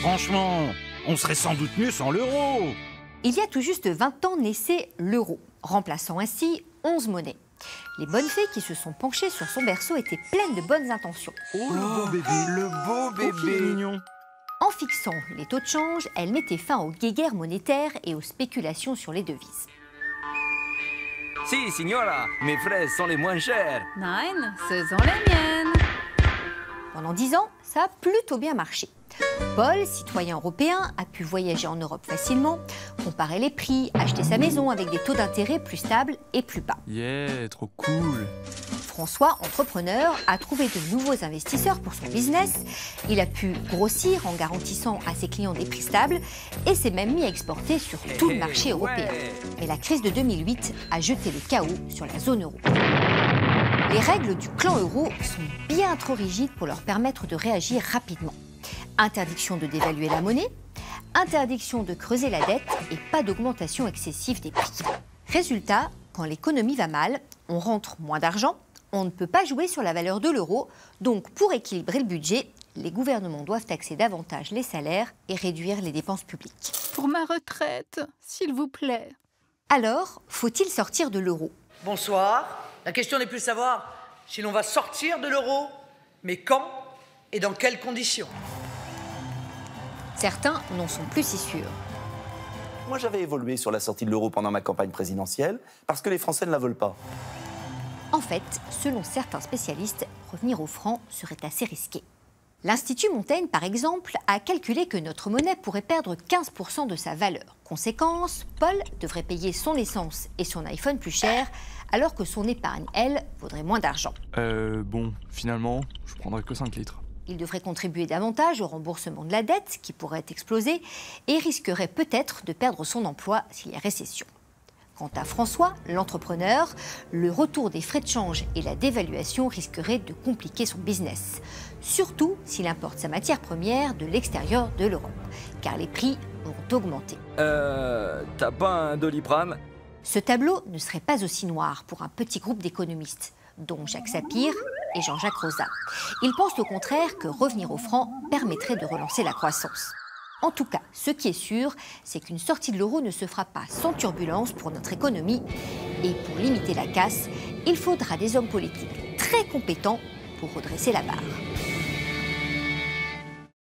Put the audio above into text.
Franchement, on serait sans doute mieux sans l'euro. Il y a tout juste 20 ans naissait l'euro, remplaçant ainsi 11 monnaies. Les bonnes fées qui se sont penchées sur son berceau étaient pleines de bonnes intentions. Oh, le beau bébé. Le beau bébé. Mignon. En fixant les taux de change, elle mettait fin aux guéguerres monétaires et aux spéculations sur les devises. Si, signora, mes fraises sont les moins chères. Nein, ce sont les miennes. Pendant 10 ans, ça a plutôt bien marché. Paul, citoyen européen, a pu voyager en Europe facilement, comparer les prix, acheter sa maison avec des taux d'intérêt plus stables et plus bas. Yeah, trop cool. François, entrepreneur, a trouvé de nouveaux investisseurs pour son business. Il a pu grossir en garantissant à ses clients des prix stables et s'est même mis à exporter sur tout le marché européen. Mais la crise de 2008 a jeté le chaos sur la zone euro. Les règles du clan euro sont bien trop rigides pour leur permettre de réagir rapidement. Interdiction de dévaluer la monnaie, interdiction de creuser la dette et pas d'augmentation excessive des prix. Résultat, quand l'économie va mal, on rentre moins d'argent, on ne peut pas jouer sur la valeur de l'euro, donc pour équilibrer le budget, les gouvernements doivent taxer davantage les salaires et réduire les dépenses publiques. Pour ma retraite, s'il vous plaît. Alors, faut-il sortir de l'euro? Bonsoir. La question n'est plus de savoir si l'on va sortir de l'euro, mais quand et dans quelles conditions. Certains n'en sont plus si sûrs. Moi, j'avais évolué sur la sortie de l'euro pendant ma campagne présidentielle, parce que les Français ne la veulent pas. En fait, selon certains spécialistes, revenir au franc serait assez risqué. L'Institut Montaigne, par exemple, a calculé que notre monnaie pourrait perdre 15% de sa valeur. Conséquence, Paul devrait payer son essence et son iPhone plus cher, alors que son épargne, elle, vaudrait moins d'argent. Bon, finalement, je prendrai que 5 litres. Il devrait contribuer davantage au remboursement de la dette, qui pourrait exploser, et risquerait peut-être de perdre son emploi s'il y a récession. Quant à François, l'entrepreneur, le retour des frais de change et la dévaluation risqueraient de compliquer son business. Surtout s'il importe sa matière première de l'extérieur de l'Europe, car les prix vont augmenter. T'as pas un Doliprane? Ce tableau ne serait pas aussi noir pour un petit groupe d'économistes, dont Jacques Sapir et Jean-Jacques Rosa. Ils pensent au contraire que revenir au franc permettrait de relancer la croissance. En tout cas, ce qui est sûr, c'est qu'une sortie de l'euro ne se fera pas sans turbulence pour notre économie. Et pour limiter la casse, il faudra des hommes politiques très compétents pour redresser la barre.